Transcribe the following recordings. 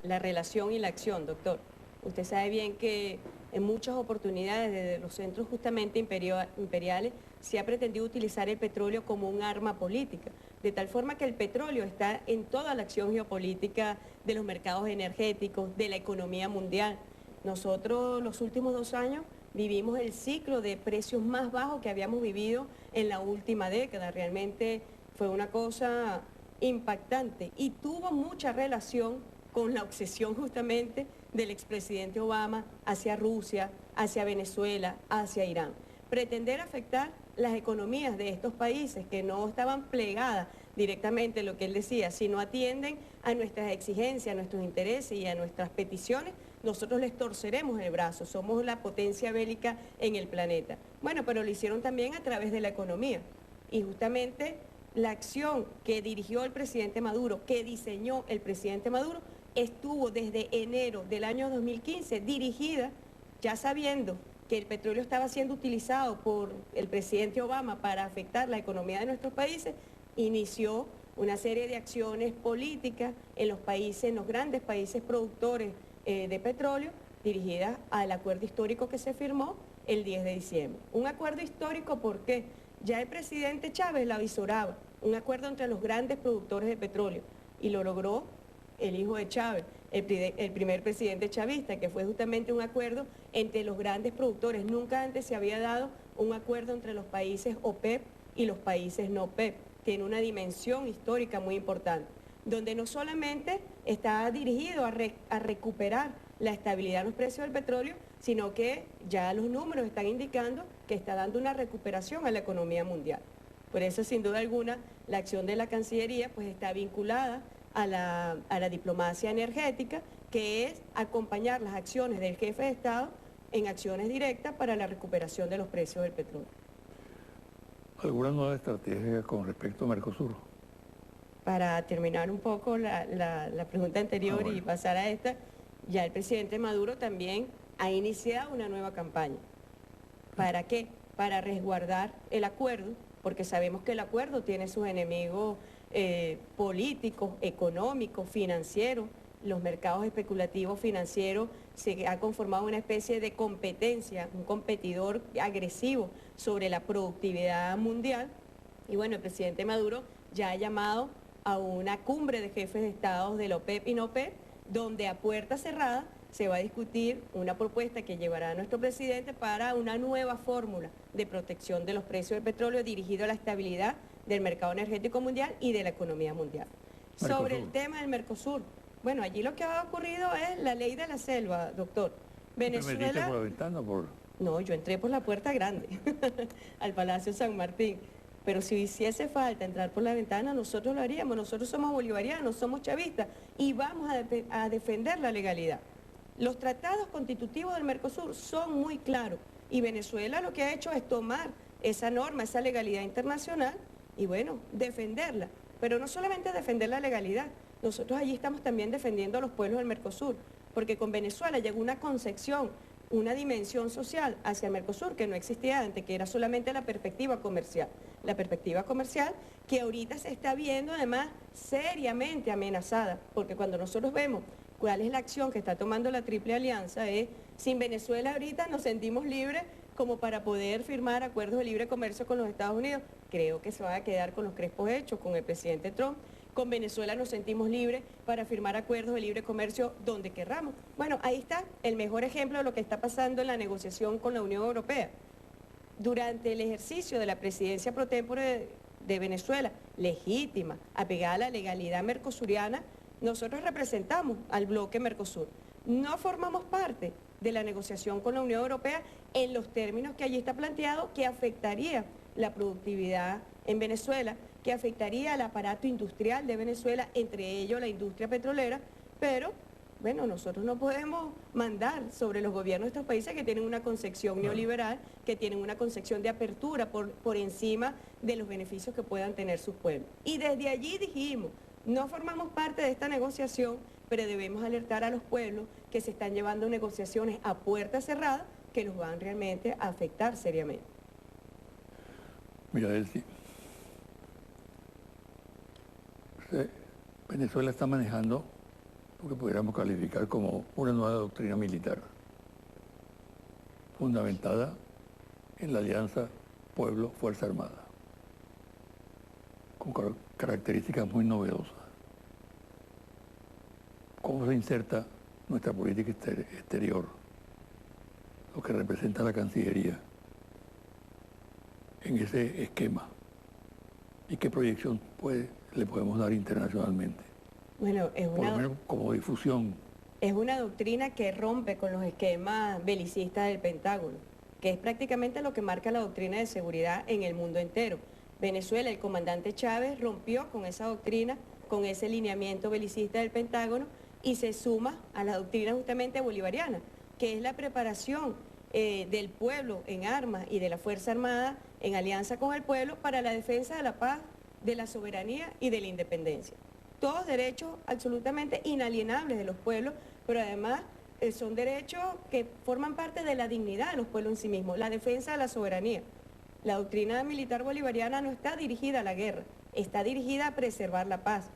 la relación y la acción, doctor. Usted sabe bien que en muchas oportunidades desde los centros justamente imperiales se ha pretendido utilizar el petróleo como un arma política, de tal forma que el petróleo está en toda la acción geopolítica de los mercados energéticos, de la economía mundial. Nosotros los últimos 2 años vivimos el ciclo de precios más bajos que habíamos vivido en la última década. Realmente fue una cosa impactante y tuvo mucha relación con la obsesión justamente del expresidente Obama hacia Rusia, hacia Venezuela, hacia Irán. Pretender afectar las economías de estos países que no estaban plegadas directamente, lo que él decía, si no atienden a nuestras exigencias, a nuestros intereses y a nuestras peticiones, nosotros les torceremos el brazo, somos la potencia bélica en el planeta. Bueno, pero lo hicieron también a través de la economía y justamente la acción que dirigió el presidente Maduro, que diseñó el presidente Maduro, estuvo desde enero del año 2015 dirigida, ya sabiendo que el petróleo estaba siendo utilizado por el presidente Obama para afectar la economía de nuestros países, inició una serie de acciones políticas en los países, en los grandes países productores de petróleo, dirigidas al acuerdo histórico que se firmó el 10 de diciembre. Un acuerdo histórico porque ya el presidente Chávez la avisoraba, un acuerdo entre los grandes productores de petróleo, y lo logró el hijo de Chávez, el primer presidente chavista, que fue justamente un acuerdo entre los grandes productores. Nunca antes se había dado un acuerdo entre los países OPEP y los países no OPEP. Tiene una dimensión histórica muy importante, donde no solamente está dirigido a recuperar la estabilidad de los precios del petróleo, sino que ya los números están indicando que está dando una recuperación a la economía mundial. Por eso, sin duda alguna, la acción de la Cancillería pues está vinculada a la diplomacia energética, que es acompañar las acciones del jefe de Estado en acciones directas para la recuperación de los precios del petróleo. ¿Alguna nueva estrategia con respecto a Mercosur? Para terminar un poco la pregunta anterior bueno. y pasar a esta, ya el presidente Maduro también ha iniciado una nueva campaña. ¿Para qué? Para resguardar el acuerdo, porque sabemos que el acuerdo tiene sus enemigos políticos, económicos, financieros. Los mercados especulativos financieros se ha conformado una especie de competencia, un competidor agresivo sobre la productividad mundial. Y bueno, el presidente Maduro ya ha llamado a una cumbre de jefes de estados de la OPEP y no OPEP, donde a puerta cerrada se va a discutir una propuesta que llevará a nuestro presidente para una nueva fórmula de protección de los precios del petróleo dirigido a la estabilidad del mercado energético mundial y de la economía mundial. Mercosur. Sobre el tema del Mercosur, bueno, allí lo que ha ocurrido es la ley de la selva, doctor. Venezuela... ¿Te metiste por la ventana o por...? No, yo entré por la puerta grande, al Palacio San Martín. Pero si hiciese falta entrar por la ventana, nosotros lo haríamos. Nosotros somos bolivarianos, somos chavistas y vamos a defender la legalidad. Los tratados constitutivos del Mercosur son muy claros y Venezuela lo que ha hecho es tomar esa norma, esa legalidad internacional y bueno, defenderla. Pero no solamente defender la legalidad, nosotros allí estamos también defendiendo a los pueblos del Mercosur, porque con Venezuela llegó una concepción, una dimensión social hacia el Mercosur que no existía antes, que era solamente la perspectiva comercial. La perspectiva comercial que ahorita se está viendo además seriamente amenazada, porque cuando nosotros vemos cuál es la acción que está tomando la Triple Alianza, sin Venezuela ahorita nos sentimos libres como para poder firmar acuerdos de libre comercio con los Estados Unidos. Creo que se van a quedar con los crespos hechos con el presidente Trump. Con Venezuela nos sentimos libres para firmar acuerdos de libre comercio donde querramos. Bueno, ahí está el mejor ejemplo de lo que está pasando en la negociación con la Unión Europea. Durante el ejercicio de la presidencia pro tempore de Venezuela, legítima, apegada a la legalidad mercosuriana, nosotros representamos al bloque Mercosur. No formamos parte de la negociación con la Unión Europea en los términos que allí está planteado, que afectaría la productividad en Venezuela, que afectaría al aparato industrial de Venezuela, entre ellos la industria petrolera, pero bueno, nosotros no podemos mandar sobre los gobiernos de estos países que tienen una concepción neoliberal, que tienen una concepción de apertura por encima de los beneficios que puedan tener sus pueblos. Y desde allí dijimos, no formamos parte de esta negociación, pero debemos alertar a los pueblos que se están llevando negociaciones a puerta cerrada que los van realmente a afectar seriamente. Mira, Elsie, Venezuela está manejando lo que pudiéramos calificar como una nueva doctrina militar, fundamentada en la alianza pueblo-fuerza armada, con características muy novedosas. ¿Cómo se inserta nuestra política exterior, lo que representa la Cancillería, en ese esquema? ¿Y qué proyección le podemos dar internacionalmente? Bueno, Por lo menos como difusión. es una doctrina que rompe con los esquemas belicistas del Pentágono, que es prácticamente lo que marca la doctrina de seguridad en el mundo entero. Venezuela, el comandante Chávez rompió con esa doctrina, con ese lineamiento belicista del Pentágono, y se suma a la doctrina justamente bolivariana, que es la preparación del pueblo en armas y de la Fuerza Armada en alianza con el pueblo para la defensa de la paz, de la soberanía y de la independencia. Todos derechos absolutamente inalienables de los pueblos, pero además son derechos que forman parte de la dignidad de los pueblos en sí mismos, la defensa de la soberanía. La doctrina militar bolivariana no está dirigida a la guerra, está dirigida a preservar la paz.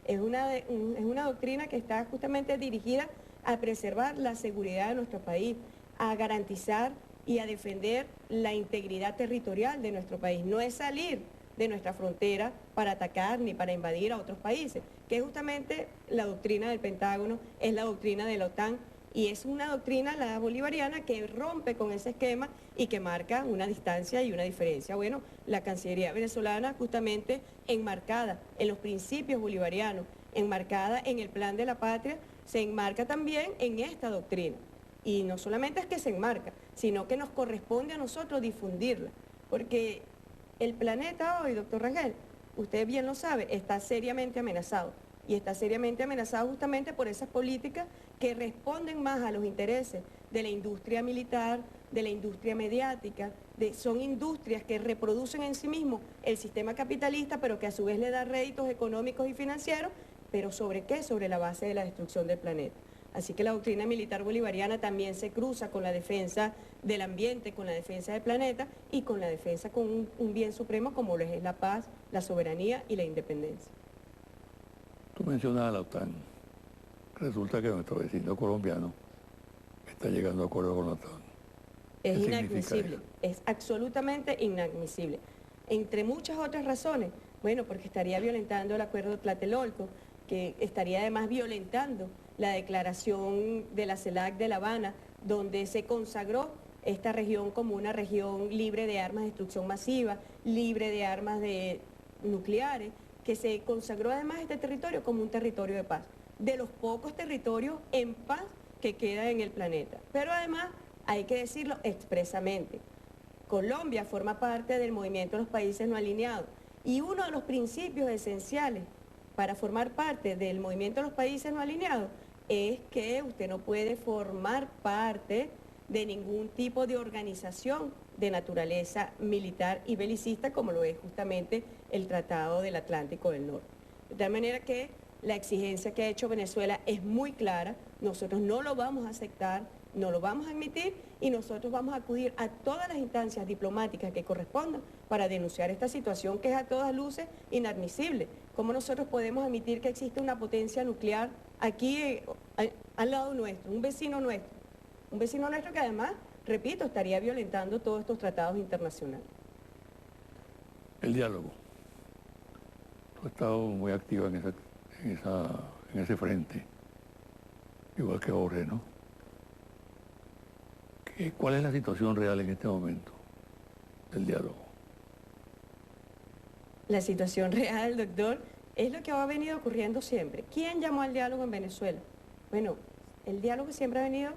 Es una doctrina que está justamente dirigida a preservar la seguridad de nuestro país, a garantizar y a defender la integridad territorial de nuestro país. No es salir de nuestra frontera para atacar ni para invadir a otros países, que es justamente la doctrina del Pentágono, es la doctrina de la OTAN, y es una doctrina, la bolivariana, que rompe con ese esquema y que marca una distancia y una diferencia. Bueno, la Cancillería venezolana, justamente enmarcada en los principios bolivarianos, enmarcada en el plan de la patria, se enmarca también en esta doctrina. Y no solamente es que se enmarca, sino que nos corresponde a nosotros difundirla, porque el planeta hoy, doctor Rangel, usted bien lo sabe, está seriamente amenazado. Y está seriamente amenazado justamente por esas políticas que responden más a los intereses de la industria militar, de la industria mediática, son industrias que reproducen en sí mismo el sistema capitalista, pero que a su vez le da réditos económicos y financieros, pero ¿sobre qué? Sobre la base de la destrucción del planeta. Así que la doctrina militar bolivariana también se cruza con la defensa del ambiente, con la defensa del planeta y con la defensa con un bien supremo como lo es la paz, la soberanía y la independencia. Tú mencionas a la OTAN. Resulta que nuestro vecino colombiano está llegando a acuerdo con la OTAN. Es ¿Qué significa inadmisible, eso? es absolutamente inadmisible. Entre muchas otras razones, bueno, porque estaría violentando el acuerdo de Tlatelolco, que estaría además violentando la declaración de la CELAC de La Habana, donde se consagró esta región como una región libre de armas de destrucción masiva, libre de armas nucleares, que se consagró además este territorio como un territorio de paz, de los pocos territorios en paz que quedan en el planeta. Pero además, hay que decirlo expresamente, Colombia forma parte del movimiento de los países no alineados y uno de los principios esenciales para formar parte del movimiento de los países no alineados es que usted no puede formar parte de ningún tipo de organización de naturaleza militar y belicista como lo es justamente el Tratado del Atlántico del Norte. De tal manera que la exigencia que ha hecho Venezuela es muy clara, nosotros no lo vamos a aceptar, no lo vamos a admitir y nosotros vamos a acudir a todas las instancias diplomáticas que correspondan para denunciar esta situación que es a todas luces inadmisible. ¿Cómo nosotros podemos admitir que existe una potencia nuclear aquí al lado nuestro, un vecino nuestro? Un vecino nuestro que además, repito, estaría violentando todos estos tratados internacionales. El diálogo. Tú has estado muy activa en ese frente, igual que Jorge, ¿no? ¿Cuál es la situación real en este momento del diálogo? La situación real, doctor, es lo que ha venido ocurriendo siempre. ¿Quién llamó al diálogo en Venezuela? Bueno, el diálogo siempre ha venido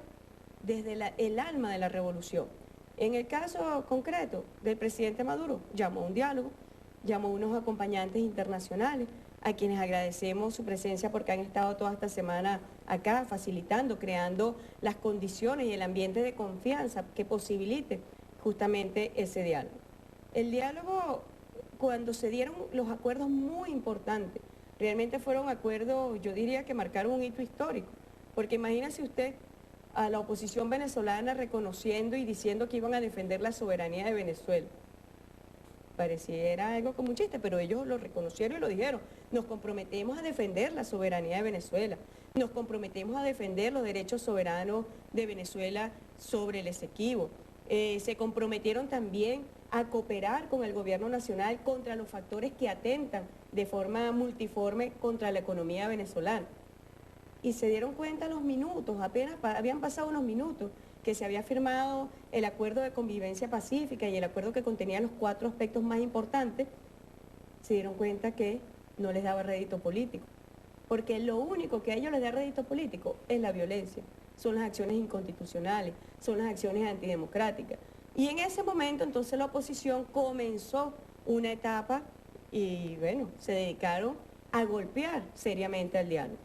desde el alma de la revolución. En el caso concreto del presidente Maduro, llamó a un diálogo, llamó a unos acompañantes internacionales, a quienes agradecemos su presencia porque han estado toda esta semana acá facilitando, creando las condiciones y el ambiente de confianza que posibilite justamente ese diálogo. El diálogo, cuando se dieron los acuerdos muy importantes, realmente fueron acuerdos, yo diría que marcaron un hito histórico, porque imagínese usted a la oposición venezolana reconociendo y diciendo que iban a defender la soberanía de Venezuela. Pareciera algo como un chiste, pero ellos lo reconocieron y lo dijeron. Nos comprometemos a defender la soberanía de Venezuela. Nos comprometemos a defender los derechos soberanos de Venezuela sobre el Esequibo. Se comprometieron también a cooperar con el gobierno nacional contra los factores que atentan de forma multiforme contra la economía venezolana. Y se dieron cuenta a los minutos, apenas habían pasado unos minutos, que se había firmado el acuerdo de convivencia pacífica y el acuerdo que contenía los 4 aspectos más importantes, se dieron cuenta que no les daba rédito político. Porque lo único que a ellos les da rédito político es la violencia, son las acciones inconstitucionales, son las acciones antidemocráticas. Y en ese momento entonces la oposición comenzó una etapa y bueno, se dedicaron a golpear seriamente al diálogo.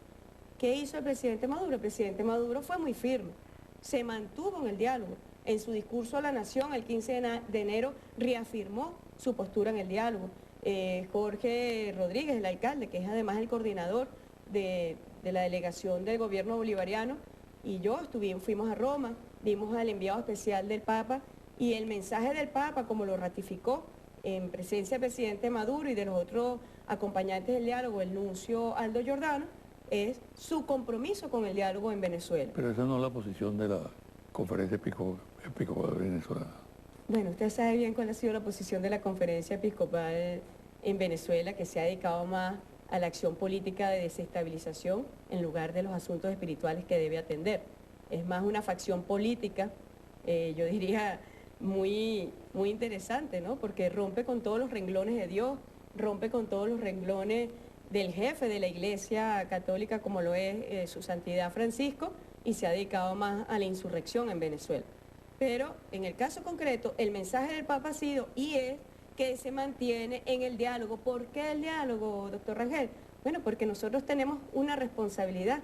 ¿Qué hizo el presidente Maduro? El presidente Maduro fue muy firme, se mantuvo en el diálogo. En su discurso a la Nación el 15 de enero reafirmó su postura en el diálogo. Jorge Rodríguez, el alcalde, que es además el coordinador de la delegación del gobierno bolivariano, y yo fuimos a Roma, vimos al enviado especial del Papa, y el mensaje del Papa, como lo ratificó en presencia del presidente Maduro y de los otros acompañantes del diálogo, el nuncio Aldo Giordano, es su compromiso con el diálogo en Venezuela. Pero esa no es la posición de la Conferencia Episcopal Venezolana. Bueno, usted sabe bien cuál ha sido la posición de la Conferencia Episcopal en Venezuela, que se ha dedicado más a la acción política de desestabilización en lugar de los asuntos espirituales que debe atender. Es más una facción política, yo diría, muy interesante, ¿no? Porque rompe con todos los renglones de Dios, rompe con todos los renglones del jefe de la Iglesia Católica, como lo es su Santidad Francisco, y se ha dedicado más a la insurrección en Venezuela. Pero en el caso concreto, el mensaje del Papa ha sido y es que se mantiene en el diálogo. ¿Por qué el diálogo, doctor Rangel? Bueno, porque nosotros tenemos una responsabilidad,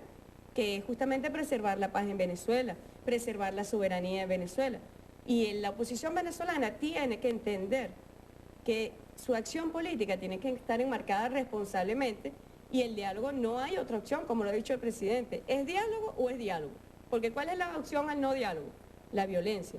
que es justamente preservar la paz en Venezuela, preservar la soberanía de Venezuela. Y la oposición venezolana tiene que entender que su acción política tiene que estar enmarcada responsablemente y el diálogo no hay otra opción, como lo ha dicho el presidente. ¿Es diálogo o es diálogo? Porque ¿cuál es la opción al no diálogo? La violencia.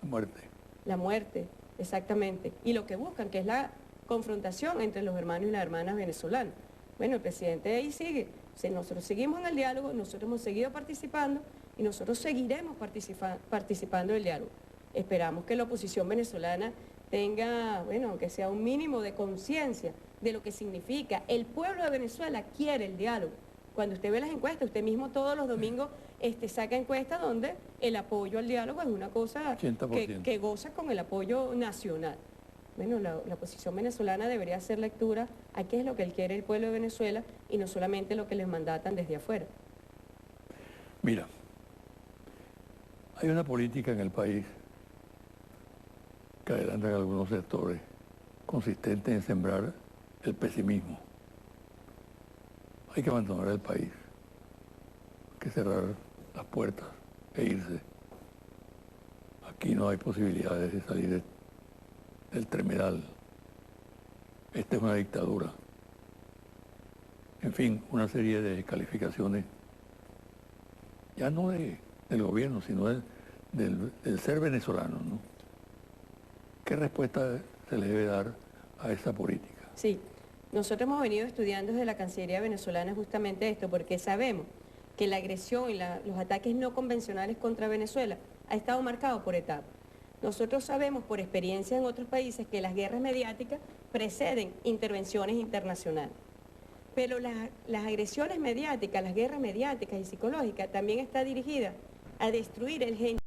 La muerte. La muerte, exactamente. Y lo que buscan, que es la confrontación entre los hermanos y las hermanas venezolanas. Bueno, el presidente ahí sigue. Nosotros seguimos en el diálogo, nosotros hemos seguido participando y nosotros seguiremos participando del diálogo. Esperamos que la oposición venezolana tenga, bueno, aunque sea un mínimo de conciencia de lo que significa. El pueblo de Venezuela quiere el diálogo. Cuando usted ve las encuestas, usted mismo todos los domingos saca encuestas donde el apoyo al diálogo es una cosa que goza con el apoyo nacional. Bueno, la oposición venezolana debería hacer lectura a qué es lo que quiere el pueblo de Venezuela y no solamente lo que les mandatan desde afuera. Mira, hay una política en el país que adelantan algunos sectores consistente en sembrar el pesimismo. Hay que abandonar el país, hay que cerrar las puertas e irse. Aquí no hay posibilidades de salir del tremedal. Esta es una dictadura. En fin, una serie de calificaciones, ya no del gobierno, sino del ser venezolano, ¿no? ¿Qué respuesta se le debe dar a esa política? Sí, nosotros hemos venido estudiando desde la Cancillería venezolana justamente esto, porque sabemos que la agresión y los ataques no convencionales contra Venezuela ha estado marcado por etapas. Nosotros sabemos por experiencia en otros países que las guerras mediáticas preceden intervenciones internacionales. Pero las agresiones mediáticas, las guerras mediáticas y psicológicas también está dirigida a destruir el gen